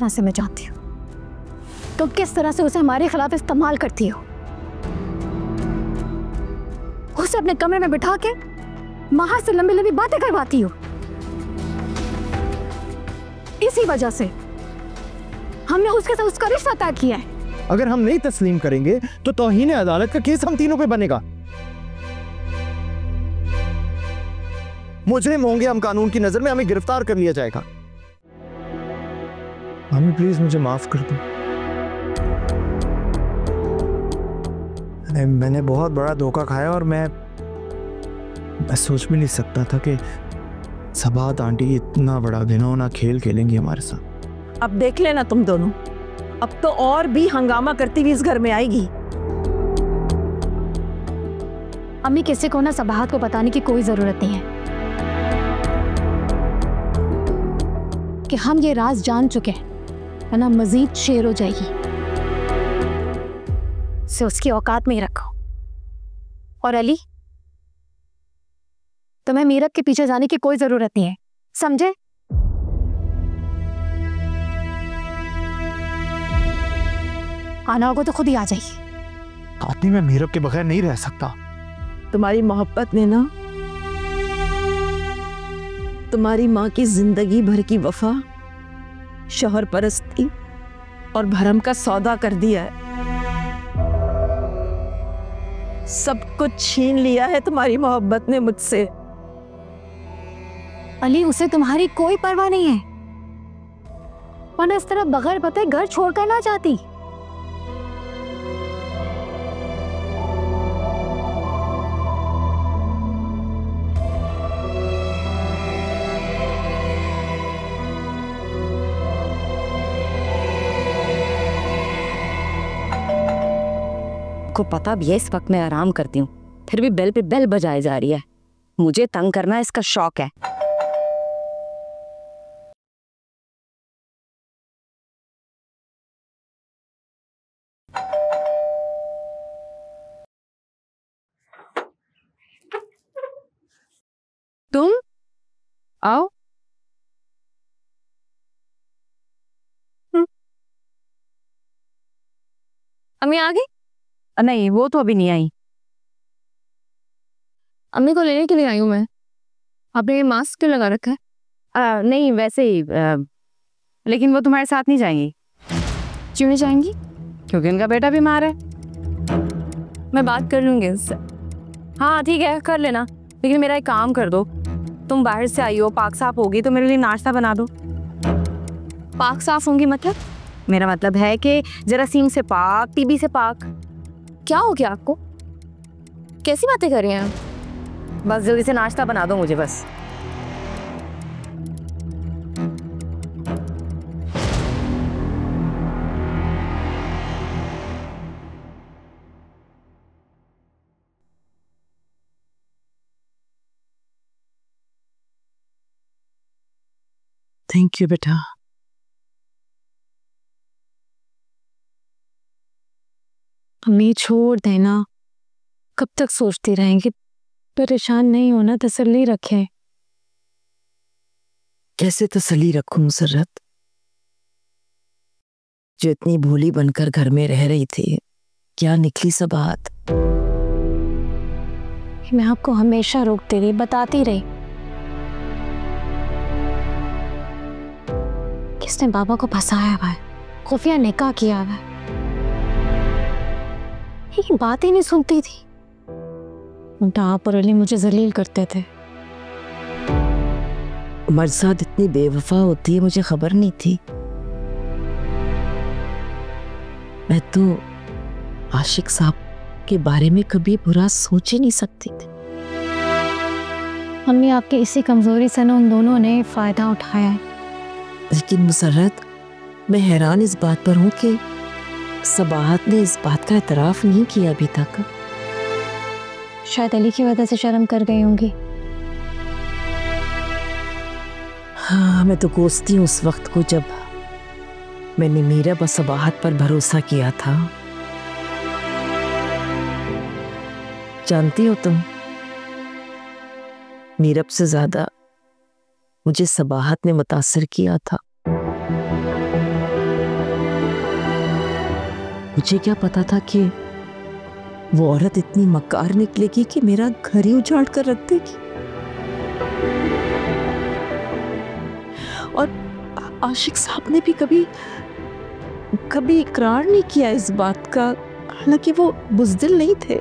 तरह से मैं जानती हूँ तुम किस तरह से उसे हमारे खिलाफ इस्तेमाल करती हो। उसे अपने कमरे में बिठा के माँ से लंबी लंबी बातें करवाती हो। इसी वजह से हमने उसके साथ उसका रिश्ता तय किया है। अगर हम नहीं तस्लीम करेंगे तो तौहीन अदालत का केस हम तीनों पे बनेगा। मुजरिम होंगे हम, कानून की नजर में हमें गिरफ्तार कर लिया जाएगा। मम्मी प्लीज मुझे माफ कर दो। मैंने बहुत बड़ा धोखा खाया और मैं सोच भी नहीं सकता था कि सबात आंटी इतना बड़ा घिनौना खेल खेलेंगी हमारे साथ। अब देख लेना तुम दोनों, अब तो और भी हंगामा करती हुई इस घर में आएगी। अम्मी किसी को ना सबाहत को बताने की कोई जरूरत नहीं है कि हम ये राज जान चुके हैं, वरना मजीद शेर हो जाएगी। से उसकी औकात में ही रखो। और अली, तुम्हें मीरत के पीछे जाने की कोई जरूरत नहीं है, समझे? आना होगा तो खुद ही आ जाएगी। आदमी मैं मीरत के बगैर नहीं रह सकता। तुम्हारी मोहब्बत ने ना तुम्हारी माँ की जिंदगी भर की वफा, शौहर परस्ती और भरम का सौदा कर दिया है। सब कुछ छीन लिया है तुम्हारी मोहब्बत ने मुझसे। अली, उसे तुम्हारी कोई परवाह नहीं है, वरना इस तरह बगैर बताए घर छोड़कर ना जाती। को पता भी है इस वक्त मैं आराम करती हूँ, फिर भी बेल पे बेल बजाई जा रही है। मुझे तंग करना इसका शौक है। तुम आओ। अम्मी आ गई? नहीं, वो तो अभी नहीं आई। अम्मी को लेने के लिए आई हूँ मैं। आपने ये मास्क क्यों लगा रखा है? नहीं, वैसे ही लेकिन वो तुम्हारे साथ नहीं जाएंगी। क्यों नहीं जाएंगी? क्योंकि उनका बेटा बीमार है। मैं बात कर लूंगी उससे। हाँ ठीक है, कर लेना, लेकिन मेरा एक काम कर दो। तुम बाहर से आई हो, पाक साफ होगी तो मेरे लिए नाश्ता बना दो। पाक साफ होंगी मतलब? मेरा मतलब है कि जरासीम से पाक, टीबी से पाक। क्या हो गया आपको? कैसी बातें कर रही हैं आप? बस जल्दी से नाश्ता बना दो मुझे बस। थैंक यू बेटा। अम्मी छोड़ देना, कब तक सोचती रहेंगी? परेशान नहीं होना, तसल्ली रखें। कैसे तसल्ली रखूं मुसर्रत, जो इतनी भोली बनकर घर में रह रही थी, क्या निकली सबात। मैं आपको हमेशा रोकती रही, बताती रही। किसने बाबा को फंसाया हुआ है, खुफिया निकाह किया हुआ है, ये बात ही नहीं सुनती थी। उल्टा आप और अली मुझे जलील करते थे। मर्द साथ इतनी बेवफा होती है मुझे खबर नहीं थी। मैं तो आशिक साहब के बारे में कभी बुरा सोच ही नहीं सकती थी। मम्मी, आपकी इसी कमजोरी से ना उन दोनों ने फायदा उठाया है। लेकिन मुसर्रत, मैं हैरान इस बात पर हूं कि सबाहत ने इस बात का एतराफ नहीं किया अभी तक। शायद अली की वजह से शर्म कर गई होंगी। हाँ, मैं तो कोसती हूँ उस वक्त को जब मैंने मीरा व सबाहत पर भरोसा किया था। जानती हो तुम, मीरब से ज्यादा मुझे सबाहत ने मुतासिर किया था। मुझे क्या पता था कि वो औरत इतनी मक्कार निकलेगी कि मेरा घर ही उजाड़ कर रख देगी। और आशिक साहब ने भी कभी इकरार नहीं किया इस बात का, हालांकि वो बुज़दिल नहीं थे।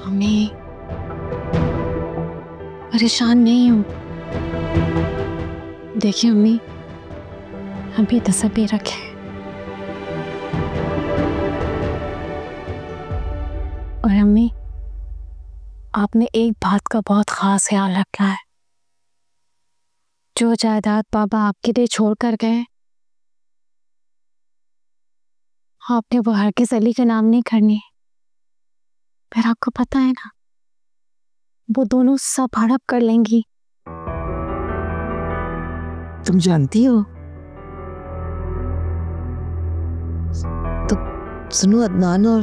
अम्मी, परेशान नहीं हूँ। देखिए अम्मी, अभी तसब्बी रखें और अम्मी, आपने एक बात का बहुत खास ख्याल रखना है। जो जायदाद बाबा आपके लिए छोड़ कर गए, आपने वो हरगिज़ अली के नाम नहीं करनी। फिर आपको पता है ना, वो दोनों सब हड़प कर लेंगी। तुम जानती हो तो सुनो, अदनान और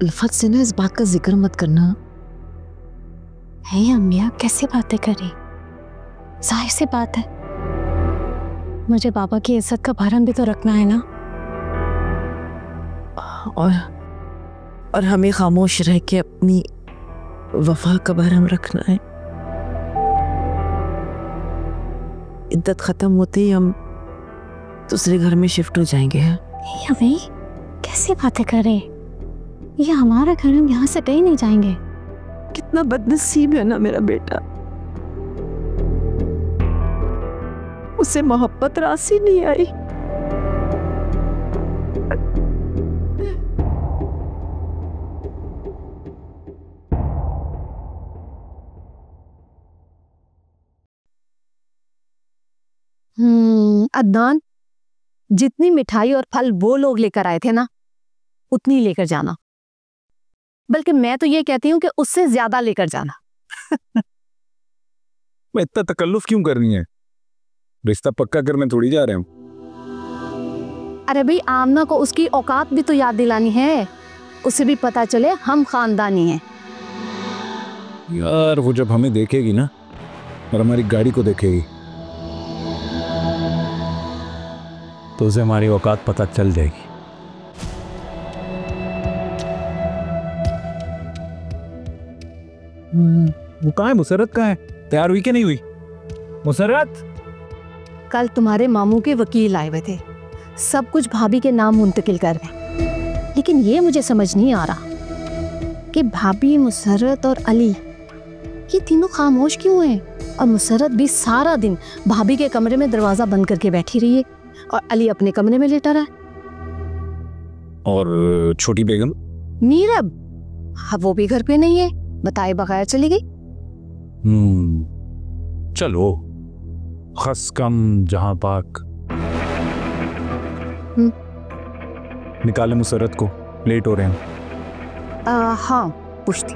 उल्फत से ना इस बात का जिक्र मत करना। है अम्मी, आप कैसी बातें करी? जाहिर सी बात है, मुझे बाबा की इज्जत का भरम भी तो रखना है ना। और हमें खामोश रह के अपनी वफा का भरम रखना है। इद्दत खत्म होते ही हम दूसरे घर में शिफ्ट हो जाएंगे। अम्मी, कैसी बातें कर रहे? ये हमारा घर, हम यहाँ से कहीं नहीं जाएंगे। कितना बदनसीब है ना मेरा बेटा, उसे मोहब्बत रासी नहीं आई। अदनान, जितनी मिठाई और फल वो लोग लेकर आए थे ना, उतनी लेकर जाना। बल्कि मैं तो ये कहती हूँ कि उससे ज्यादा लेकर जाना। मैं इतना तकल्लुफ क्यों कर रही है? रिश्ता पक्का करने थोड़ी जा रहे हम। अरे भाई, आमना को उसकी औकात भी तो याद दिलानी है, उसे भी पता चले हम खानदानी हैं। यार वो जब हमें देखेगी ना और हमारी गाड़ी को देखेगी तो उसे हमारी औकात पता चल जाएगी। वो कहाँ है? मुसर्रत कहाँ है? तैयार हुई कि नहीं हुई? मुसर्रत, कल तुम्हारे मामू के वकील आए हुए थे, सब कुछ भाभी के नाम मुंतकिल कर रहे, लेकिन ये मुझे समझ नहीं आ रहा कि भाभी, मुसर्रत और अली ये तीनों खामोश क्यों हैं? और मुसर्रत भी सारा दिन भाभी के कमरे में दरवाजा बंद करके बैठी रही है और अली अपने कमरे में लेटा रहा है। और छोटी बेगम नीरब, हाँ, वो भी घर पे नहीं है, बताए बगैर चली गई। चलो, खस कम जहां पाक। निकाले मुसर्रत को, लेट हो रहे हैं। हाँ, पूछती।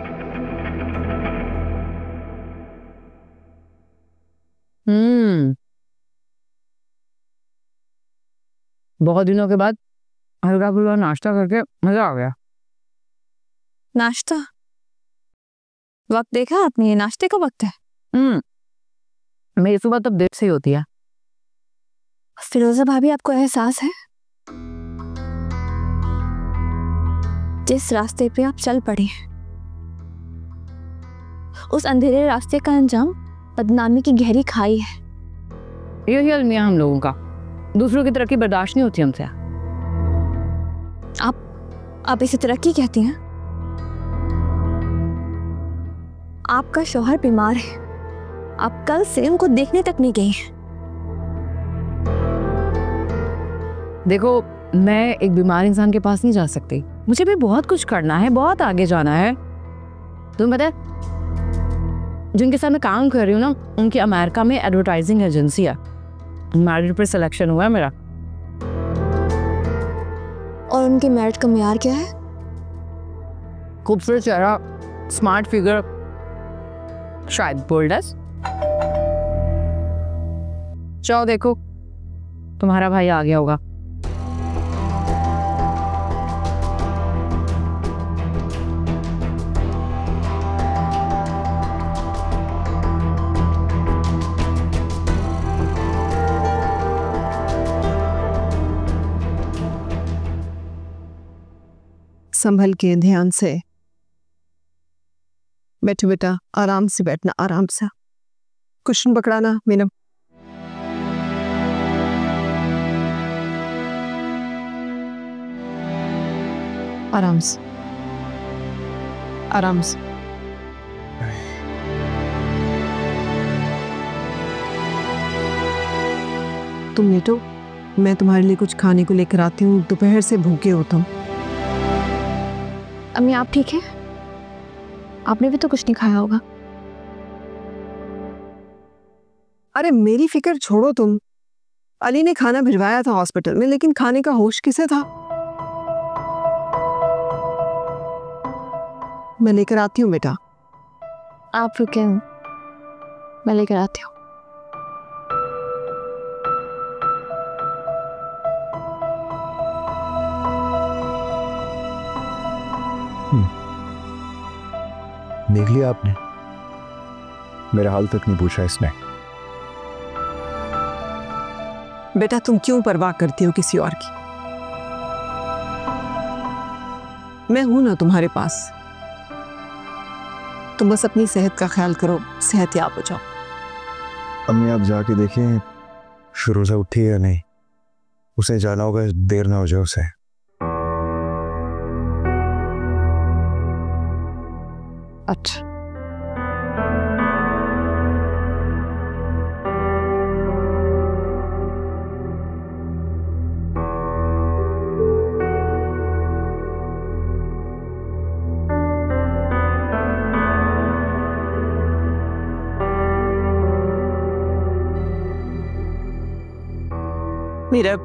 बहुत दिनों के बाद हल्का फुल्का नाश्ता करके मजा आ गया। नाश्ता? वक्त देखा आपने? ये नाश्ते का वक्त है। मेरी सुबह तो देर से ही होती है। फिरोजा भाभी, आपको एहसास है जिस रास्ते पे आप चल पड़े हैं, उस अंधेरे रास्ते का अंजाम बदनामी की गहरी खाई है। यही अलमिया हम लोगों का, दूसरों की तरक्की बर्दाश्त नहीं होती हमसे। आप इसे तरक्की कहती हैं? आपका शौहर बीमार है, आप कल से उनको देखने तक नहीं गई। देखो, मैं एक बीमार इंसान के पास नहीं जा सकती, मुझे भी बहुत कुछ करना है, बहुत आगे जाना है। तुम्हें पता है, जिनके साथ मैं काम कर रही हूँ ना, उनकी अमेरिका में एडवर्टाइजिंग एजेंसी है, मैरिट पर सिलेक्शन हुआ है मेरा। और उनके मेरिट का मेयार क्या है? खूबसूरत चेहरा, स्मार्ट फिगर, शायद बोल्डस। जाओ देखो, तुम्हारा भाई आ गया होगा। संभल के, ध्यान से बैठो बेटा, आराम से बैठना, आराम से। कुशन पकड़ाना मीनम। आराम से, आराम से। तुम लेटो, मैं तुम्हारे लिए कुछ खाने को लेकर आती हूँ, दोपहर से भूखे हो तुम। अम्मी आप ठीक है? आपने भी तो कुछ नहीं खाया होगा। अरे मेरी फिक्र छोड़ो तुम। अली ने खाना भिजवाया था हॉस्पिटल में, लेकिन खाने का होश किसे था? मैं लेकर आती हूँ बेटा। आप रुके, मैं लेकर आती हूँ। देख लिया आपने? मेरा हाल तक नहीं पूछा इसने। बेटा तुम क्यों परवाह करती हो किसी और की? मैं हूं ना तुम्हारे पास। तुम बस अपनी सेहत का ख्याल करो, सेहतयाब हो जाओ। अम्मी आप जाके देखें शुरू से उठी है या नहीं। उसे जाना होगा, देर ना हो जाए उसे। अच्छा मेरा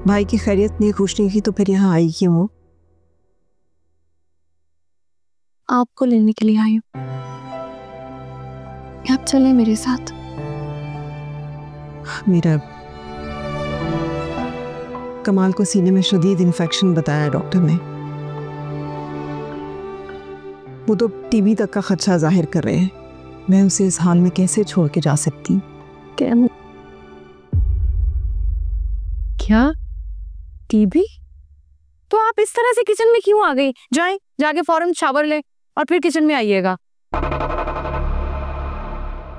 भाई की खैरियत नहीं पूछने की तो फिर यहाँ आई क्यों हो? आपको लेने के लिए आई हूँ। आप चले मेरे साथ। मेरा कमाल को सीने में शदीद इन्फेक्शन बताया डॉक्टर ने। वो तो टीबी तक का खदशा जाहिर कर रहे हैं। मैं उसे इस हाल में कैसे छोड़ के जा सकती? क्या टीबी? तो आप इस तरह से किचन में क्यों आ गई? जाएं, जाके फौरन शावर ले और फिर किचन में आइएगा।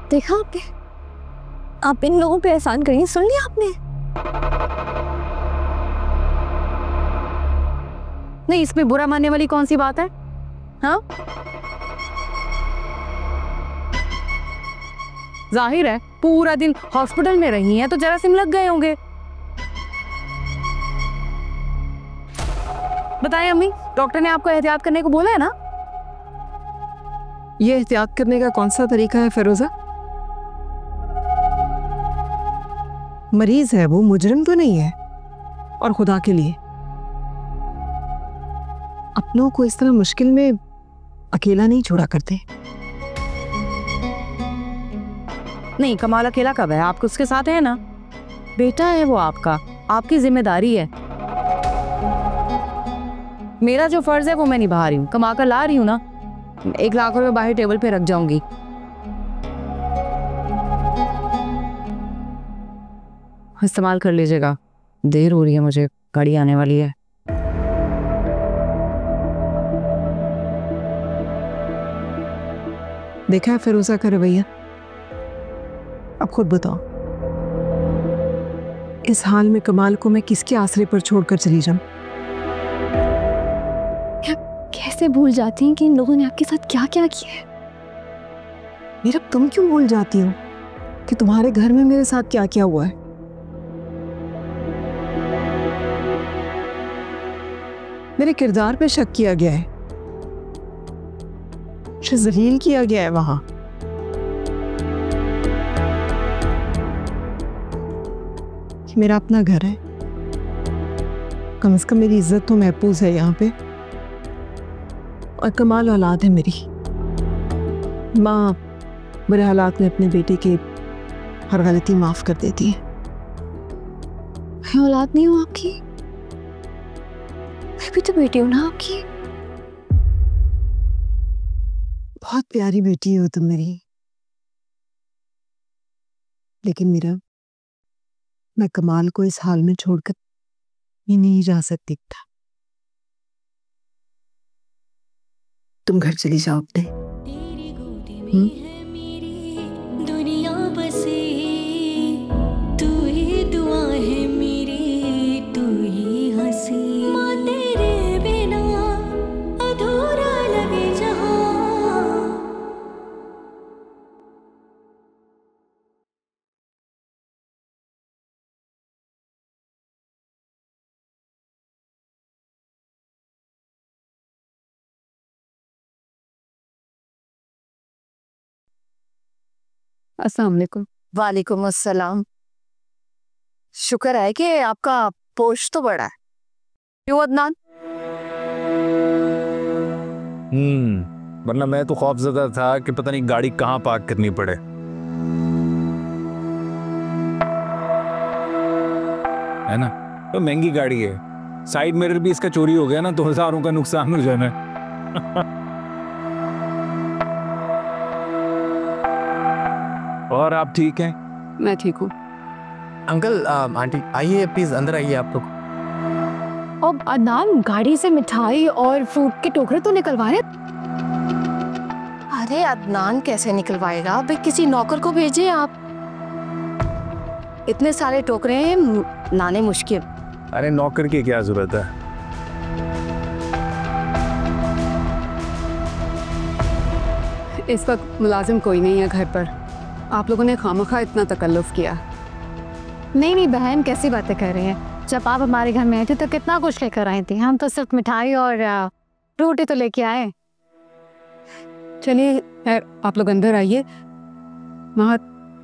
देखा आपने? आप इन लोगों पे एहसान करिए। सुन लिया आपने? नहीं, इसमें बुरा मानने वाली कौन सी बात है? हाँ, जाहिर है पूरा दिन हॉस्पिटल में रही हैं तो जरासीम लग गए होंगे। बताएं अम्मी, डॉक्टर ने आपको एहतियात करने को बोला है ना? ये एहतियात करने का कौन सा तरीका है फिरोजा? मरीज है वो, मुजरिम तो नहीं है। और खुदा के लिए अपनों को इस तरह मुश्किल में अकेला नहीं छोड़ा करते। नहीं, कमाल अकेला कब है? आप उसके साथ है ना। बेटा है वो आपका, आपकी जिम्मेदारी है। मेरा जो फर्ज है वो मैं निभा रही हूँ, कमा कर ला रही हूँ ना। 1 लाख रुपए बाहर टेबल पे रख जाऊंगी। इस्तेमाल कर लीजिएगा। देर हो रही है मुझे, गाड़ी आने वाली है। देखा है फिरोजा का रवैया? अब खुद बताओ, इस हाल में कमाल को मैं किसके आसरे पर छोड़कर चली जाऊं? कैसे भूल जाती हैं कि इन लोगों ने आपके साथ क्या क्या किया है? मेरा तुम क्यों भूल जाती हो कि तुम्हारे घर में मेरे साथ क्या क्या हुआ है? मेरे किरदार पे शक किया गया है, जलील किया गया है वहां। कि मेरा अपना घर है, कम से कम मेरी इज्जत तो महफूज है यहाँ पे। और कमाल औलाद है मेरी। माँ बुरे हालात में अपने बेटे की हर गलती माफ कर देती है। मैं औलाद नहीं हूँ आपकी? मैं भी तो बेटी हूँ ना आपकी। बहुत प्यारी बेटी हो तुम मेरी। लेकिन मेरा, मैं कमाल को इस हाल में छोड़कर ही नहीं जा सकती था। तुम घर चली जाओ अपने। दुनिया बसे, तू ही दुआ है मेरी, तू ही हंसी। माँ तेरे बिना अधूरा लगे जहां। अस्सलाम वालेकुम। वालेकुम अस्सलाम। शुक्र है कि आपका पोस्ट तो बड़ा है। क्यों अदनान? वरना मैं तो खौफजदा था कि पता नहीं गाड़ी कहाँ पार्क करनी पड़े। है ना, तो महंगी गाड़ी है, साइड मिरर भी इसका चोरी हो गया ना तो हजारों का नुकसान हो जाना है। और आप ठीक हैं? मैं ठीक हूँ। अंकल आंटी आइए प्लीज, अंदर आइए आप लोग। अब अदनान, गाड़ी से मिठाई और फ्रूट के टोकरे तो निकलवाए। अरे अदनान कैसे निकलवाएगा? भाई किसी नौकर को भेजिए आप। इतने सारे टोकरे हैं, लाने मुश्किल। अरे नौकर की क्या जरूरत है? इस वक्त मुलाजिम कोई नहीं है घर पर। आप लोगों ने खामखा इतना तकल्लुफ किया। नहीं नहीं बहन, कैसी बातें कर रही हैं? जब आप हमारे घर में आए थे तो कितना कुछ लेकर आई थी। हम तो सिर्फ मिठाई और फ्रूट ही तो लेके आए। चलिए खैर, आप लोग अंदर आइए। वहाँ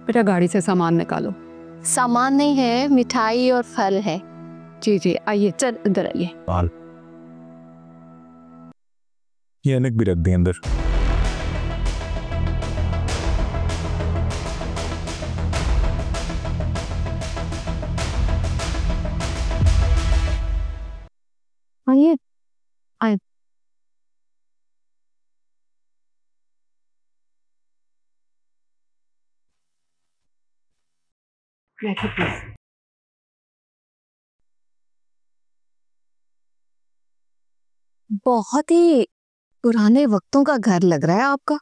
बेटा गाड़ी से सामान निकालो। सामान नहीं है, मिठाई और फल है। जी जी आइए, चल अंदर आइए। ये अनक भी रख दी अंदर। आइए आइए। बहुत ही पुराने वक्तों का घर लग रहा है आपका।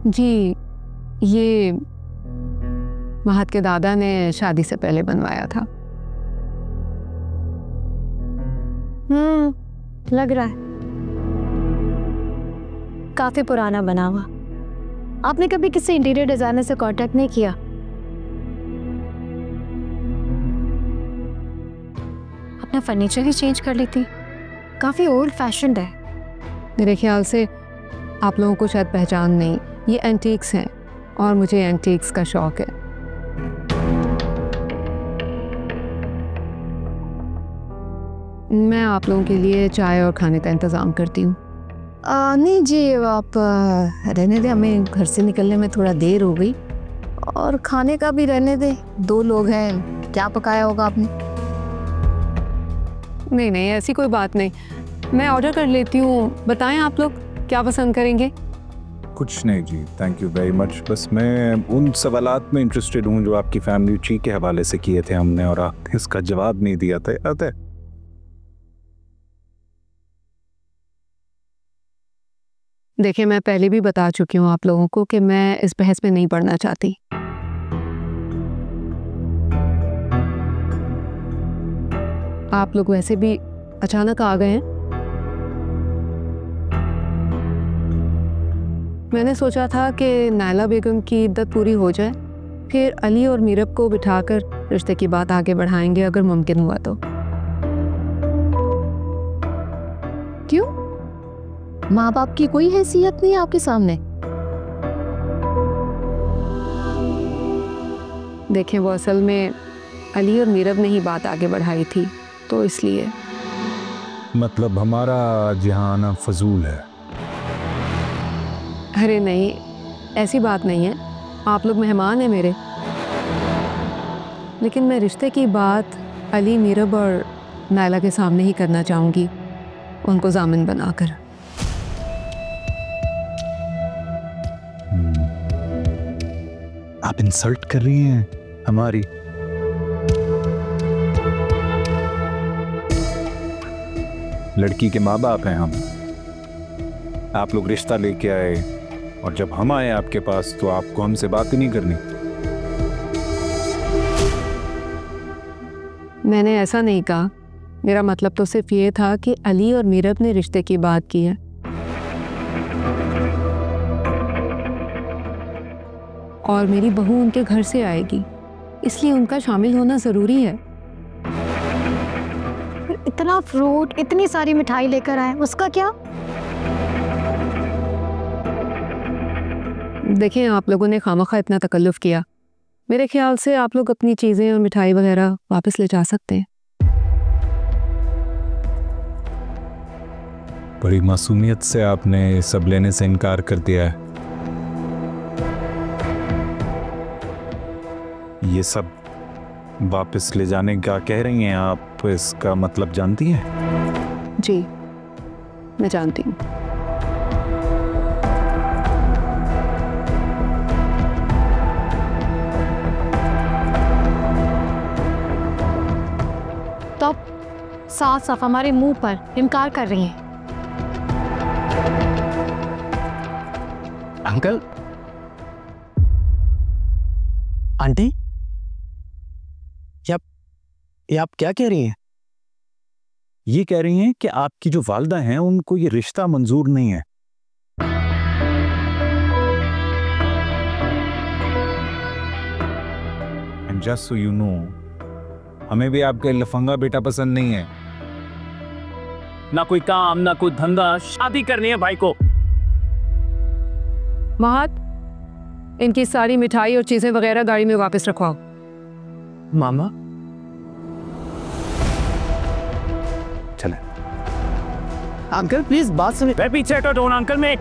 जी, ये महत के दादा ने शादी से पहले बनवाया था। लग रहा है काफी पुराना बना हुआ। आपने कभी किसी इंटीरियर डिजाइनर से कांटेक्ट नहीं किया? अपना फर्नीचर ही चेंज कर लेती, काफी ओल्ड फैशन्ड है। मेरे ख्याल से आप लोगों को शायद पहचान नहीं, ये एंटीक्स हैं और मुझे एंटीक्स का शौक है। मैं आप लोगों के लिए चाय और खाने का इंतज़ाम करती हूँ। नहीं जी, आप रहने दें, हमें घर से निकलने में थोड़ा देर हो गई। और खाने का भी रहने दें, 2 लोग हैं, क्या पकाया होगा आपने? नहीं नहीं, ऐसी कोई बात नहीं, मैं ऑर्डर कर लेती हूँ। बताएं आप लोग क्या पसंद करेंगे? कुछ नहीं जी, थैंक यू वेरी मच। बस मैं उन सवालात में इंटरेस्टेड हूँ जो आपकी फैमिली ट्री के हवाले से किए थे हमने, और आपने इसका जवाब नहीं दिया था। याद है? देखिए, मैं पहले भी बता चुकी हूँ आप लोगों को कि मैं इस बहस में नहीं पढ़ना चाहती। आप लोग वैसे भी अचानक आ गए हैं। मैंने सोचा था कि नायला बेगम की इद्दत पूरी हो जाए, फिर अली और मीरब को बिठाकर रिश्ते की बात आगे बढ़ाएंगे अगर मुमकिन हुआ तो। क्यों? माँ बाप की कोई हैसियत नहीं आपके सामने? देखें, वो असल में अली और मीरब ने ही बात आगे बढ़ाई थी, तो इसलिए। मतलब हमारा जहाँ आना फजूल है? अरे नहीं, ऐसी बात नहीं है, आप लोग मेहमान हैं मेरे। लेकिन मैं रिश्ते की बात अली, मीरब और नायला के सामने ही करना चाहूँगी, उनको जामिन बनाकर। आप इंसल्ट कर रही हैं हमारी। लड़की के माँ बाप हैं हम, आप लोग रिश्ता लेके आए और जब हम आए आपके पास तो आपको हमसे बात ही नहीं करनी। मैंने ऐसा नहीं कहा, मेरा मतलब तो सिर्फ ये था कि अली और मीरब ने रिश्ते की बात की है। और मेरी बहू उनके घर से आएगी, इसलिए उनका शामिल होना जरूरी है। इतना फ्रूट, इतनी सारी मिठाई लेकर आए, उसका क्या? देखिए, आप लोगों ने खामखा इतना तकल्लुफ किया, मेरे ख्याल से आप लोग अपनी चीजें और मिठाई वगैरह वापस ले जा सकते हैं। बड़ी मासूमियत से आपने सब लेने से इनकार कर दिया है। ये सब वापस ले जाने का कह रही हैं आप, इसका मतलब जानती हैं? जी, मैं जानती हूँ। तो साफ साफ हमारे मुंह पर इनकार कर रही हैं। अंकल, आंटी, ये आप क्या कह रही हैं? ये कह रही हैं कि आपकी जो वालिदा हैं उनको ये रिश्ता मंजूर नहीं है। And just so you know, हमें भी आपका लफंगा बेटा पसंद नहीं है। ना कोई काम, ना कोई धंधा, शादी करनी है भाई को। महत, इनकी सारी मिठाई और चीजें वगैरह गाड़ी में वापस रखवाओ। मामा, चले। अंकल प्लीज बात सुनिए। मैं पीछे हटो, डोन अंकल में।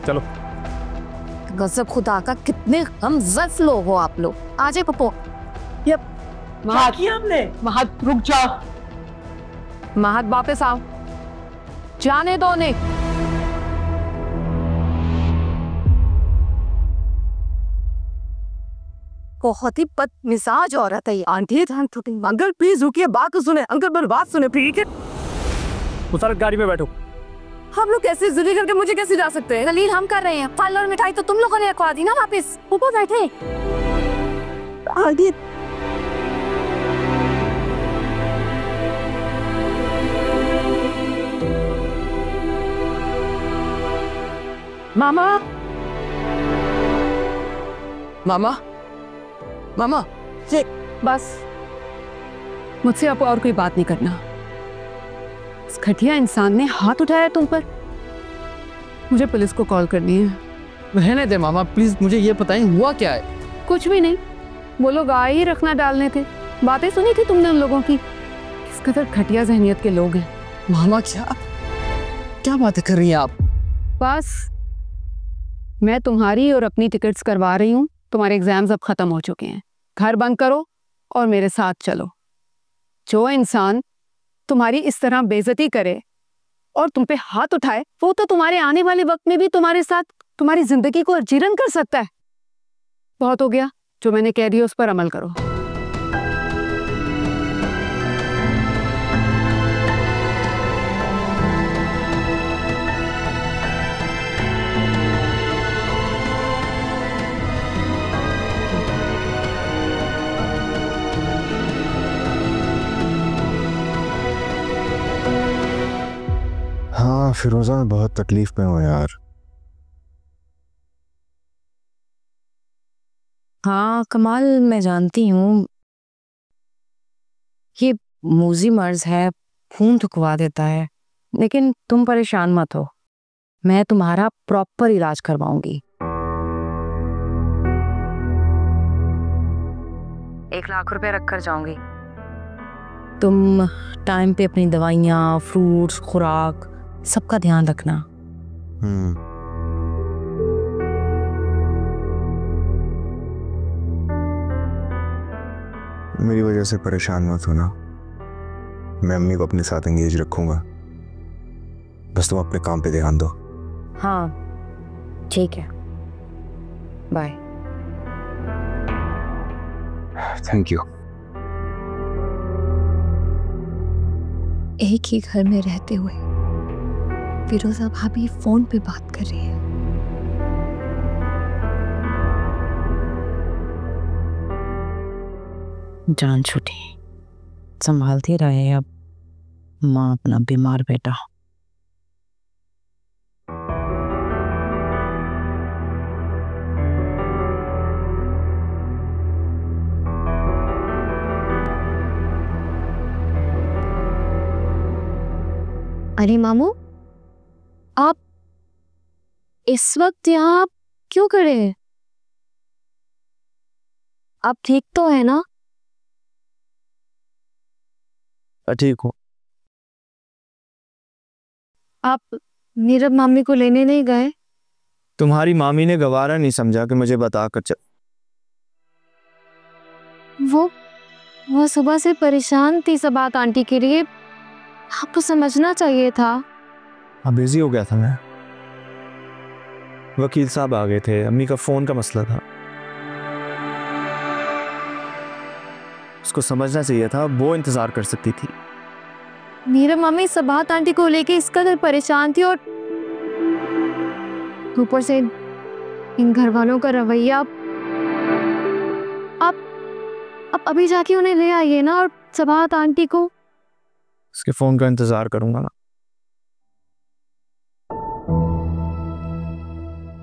चलो। गजब खुदा का, कितने गमज़द लोग हो आप लोग। आ जाए पप्पो। महत रुक जाओ। महत वापस आओ, जाने दो ने। बहुत ही बदमिजाज औरत है ये। आंटी अंकल प्लीज रुकिए, बात तो सुने। अंकल मेरी बात सुने ठीक है। मुसरत गाड़ी में बैठो। हम लोग कैसे जिद करके मुझे कैसे जा सकते हैं? दलील हम कर रहे हैं, फल और मिठाई तो तुम लोगों ने रखवा दी ना वापस। ऊपर बैठे आगे। मामा, मामा, मामा, बस मुझसे अब और कोई बात नहीं करना। इस घटिया इंसान ने हाथ उठाया तुम पर। मुझे पुलिस को कॉल करनी है। रहने दे मामा प्लीज, मुझे ये बताएं हुआ क्या है? कुछ भी नहीं, वो लोग आए ही रखना डालने थे। बातें सुनी थी तुमने उन लोगों की, किस कदर घटिया जहनियत के लोग हैं। मामा क्या बातें कर रही हैं आप? बस मैं तुम्हारी और अपनी टिकट्स करवा रही हूँ। तुम्हारे एग्जाम्स अब खत्म हो चुके हैं, घर बंद करो और मेरे साथ चलो। जो इंसान तुम्हारी इस तरह बेइज्जती करे और तुम पे हाथ उठाए, वो तो तुम्हारे आने वाले वक्त में भी तुम्हारे साथ तुम्हारी जिंदगी को जीर्ण कर सकता है। बहुत हो गया, जो मैंने कह दिया उस पर अमल करो। हाँ फिरोजा, मैं बहुत तकलीफ में हूँ यार। हाँ कमाल, मैं जानती हूँ ये मूजी मर्ज है, खून थुकवा देता है, लेकिन तुम परेशान मत हो, मैं तुम्हारा प्रॉपर इलाज करवाऊंगी। 1 लाख रुपए रख कर जाऊंगी। तुम टाइम पे अपनी दवाइयाँ, फ्रूट्स, खुराक सबका ध्यान रखना। मेरी वजह से परेशान मत होना, मैं अम्मी को अपने साथ एंगेज रखूंगा, बस तुम अपने काम पे ध्यान दो। हाँ ठीक है, बाय। Thank you. एक ही घर में रहते हुए फिरोजा भाभी फोन पे बात कर रही है। जान छूटी, संभालती रहे अब माँ अपना बीमार बेटा। अरे मामू, आप इस वक्त यहाँ क्यों खड़े हैं? आप ठीक तो है ना? ठीक हूँ। आप नीरब मामी को लेने नहीं गए? तुम्हारी मामी ने गवारा नहीं समझा कि मुझे बताकर चल। वो सुबह से परेशान थी सबात आंटी के लिए, आपको समझना चाहिए था। हाँ, बिजी हो गया था मैं। वकील साहब आ गए थे, अम्मी का फोन का मसला था, उसको समझना चाहिए था, वो इंतजार कर सकती थी। नीरब मामी सबात आंटी को लेके इस कदर परेशान थी और ऊपर से इन घर वालों का रवैया। आप अभी जाके उन्हें ले आइए ना, और सबात आंटी को। उसके फोन का इंतजार करूंगा ना।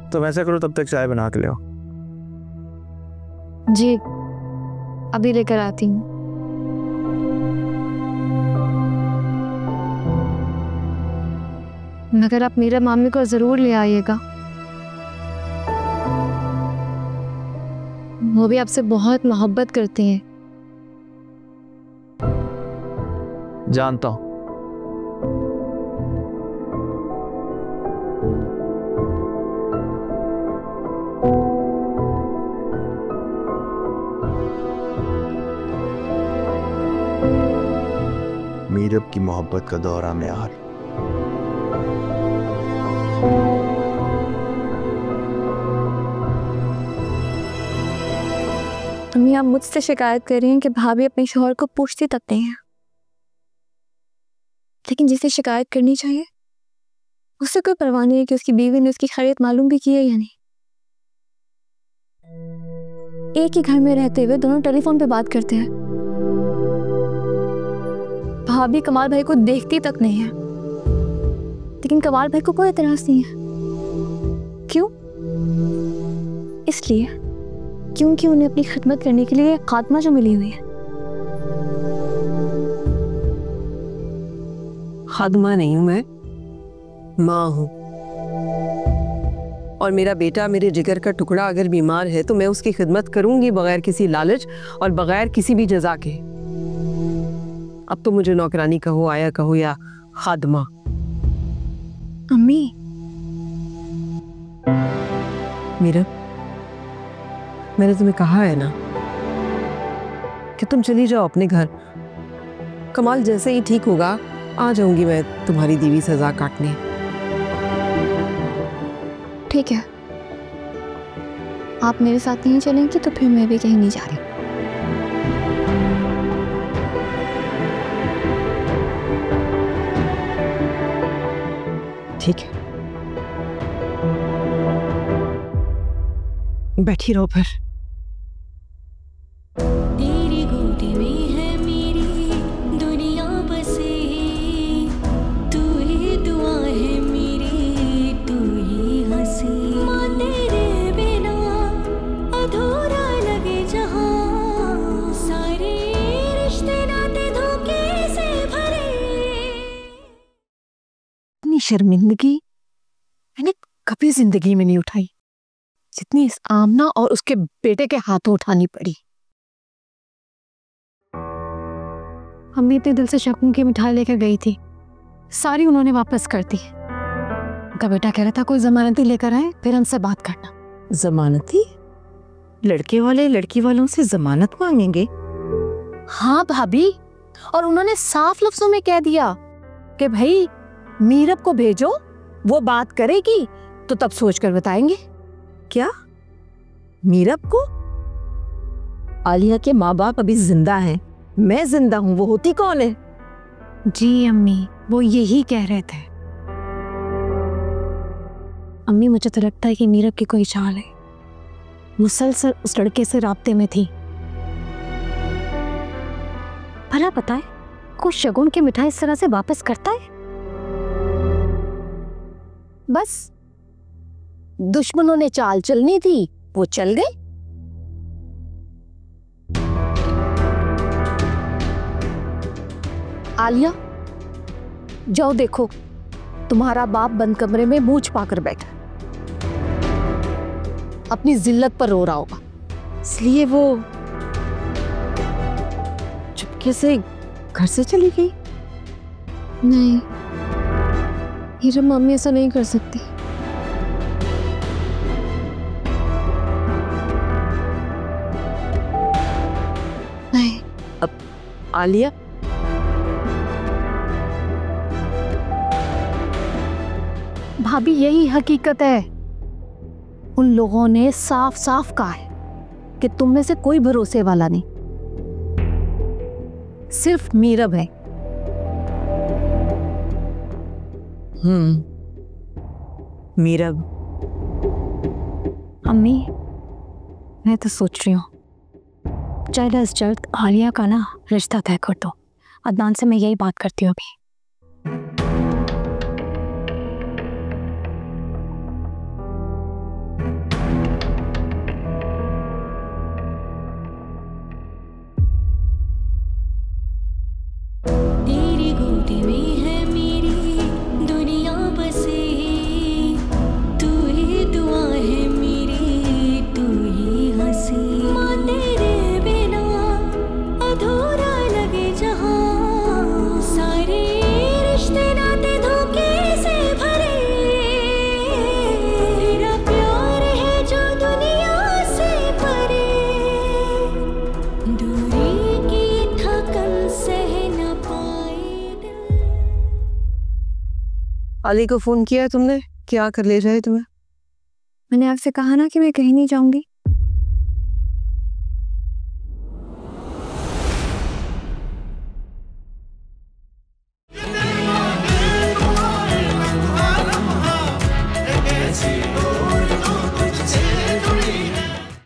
तो वैसे करो, तब तक चाय बना के ले आओ। जी, अभी लेकर आती हूँ। मगर आप नीरब मामी को जरूर ले आइएगा, वो भी आपसे बहुत मोहब्बत करती हैं। जानता हूं। मीरब की मोहब्बत का दौरा में आ। अम्मी, आप मुझसे शिकायत कर रही हैं कि भाभी अपने शौहर को पूछती तक नहीं है, लेकिन जिसे शिकायत करनी चाहिए उससे कोई परवाह नहीं है कि उसकी बीवी ने उसकी खैरियत मालूम भी की है या नहीं। एक ही घर में रहते हुए दोनों टेलीफोन पे बात करते हैं। भाभी कमाल भाई को देखती तक नहीं है, लेकिन कमाल भाई को कोई एतराज नहीं है। क्यों? इसलिए क्योंकि उन्हें अपनी खिदमत करने के लिए खात्मा जो मिली हुई है। खादमा नहीं हूं मैं, माँ हूं। और मेरा बेटा मेरे जिगर का टुकड़ा अगर बीमार है तो मैं उसकी खिदमत करूंगी बगैर किसी लालच और बगैर किसी भी जजा के। अब तो मुझे नौकरानी कहो, आया कहो या खादमा। अम्मी, मीरा, मैंने तुम्हें कहा है ना कि तुम चली जाओ अपने घर। कमाल जैसे ही ठीक होगा आ जाऊंगी मैं तुम्हारी दी हुई सजा काटने। ठीक है, आप मेरे साथ नहीं चलेंगी तो फिर मैं भी कहीं नहीं जा रही। ठीक है, बैठी रहो फिर। तेरी गोदी में है मेरी दुनिया बसी, तू ही दुआ है मेरी, तू ही हंसी। माँ तेरे बिना अधूरा लगे जहां, सारे रिश्ते नाते धोखे से भरे। इतनी शर्मिंदगी मैंने कभी जिंदगी में नहीं उठाई जितनी इस आमना और उसके बेटे के हाथों उठानी पड़ी। अम्मी इतने दिल से शक्कू की मिठाई लेकर गई थी, सारी उन्होंने वापस कर दी। उनका बेटा कह रहा था कोई जमानती लेकर आए फिर हमसे बात करना। जमानती? लड़के वाले लड़की वालों से जमानत मांगेंगे? हाँ भाभी, और उन्होंने साफ लफ्जों में कह दिया कि भाई मीरब को भेजो, वो बात करेगी तो तब सोच कर बताएंगे। क्या? मीरब को? आलिया के माँ बाप अभी जिंदा हैं, मैं जिंदा हूं, वो होती कौन है? जी अम्मी, वो यही कह रहे थे। अम्मी मुझे तो लगता है कि मीरब की कोई चाल है, मुसलसल उस लड़के से राब्ते में थी। भला पता है कोई शगुन की मिठाई इस तरह से वापस करता है? बस दुश्मनों ने चाल चलनी थी, वो चल गए। आलिया, जाओ देखो, तुम्हारा बाप बंद कमरे में मुंह छुपाकर बैठा, अपनी जिल्लत पर रो रहा होगा, इसलिए वो चुपके से घर से चली गई। नहीं, हीरा मम्मी ऐसा नहीं कर सकती। नहीं। अब आलिया, भाभी यही हकीकत है। उन लोगों ने साफ साफ कहा है कि तुम में से कोई भरोसे वाला नहीं, सिर्फ मीरब है। मीरब। अम्मी, मैं तो सोच रही हूँ जल्द से जल्द आलिया का ना रिश्ता तय कर दो। अदनान से मैं यही बात करती हूँ अभी। तेरी गोदी में है मेरी दुनिया बसी, तू ही दुआ है मेरी, तू ही हंसी। माँ तेरे बिना अधूरा लगे जहाँ, सारे रिश्ते नाते धोखे से भरे, तेरा प्यार है जो दुनिया से परे, दूरी की थकन सह न पाए दिल। अली को फोन किया तुमने? क्या कर ले जाए तुम्हें? मैंने आपसे कहा ना कि मैं कहीं नहीं जाऊंगी।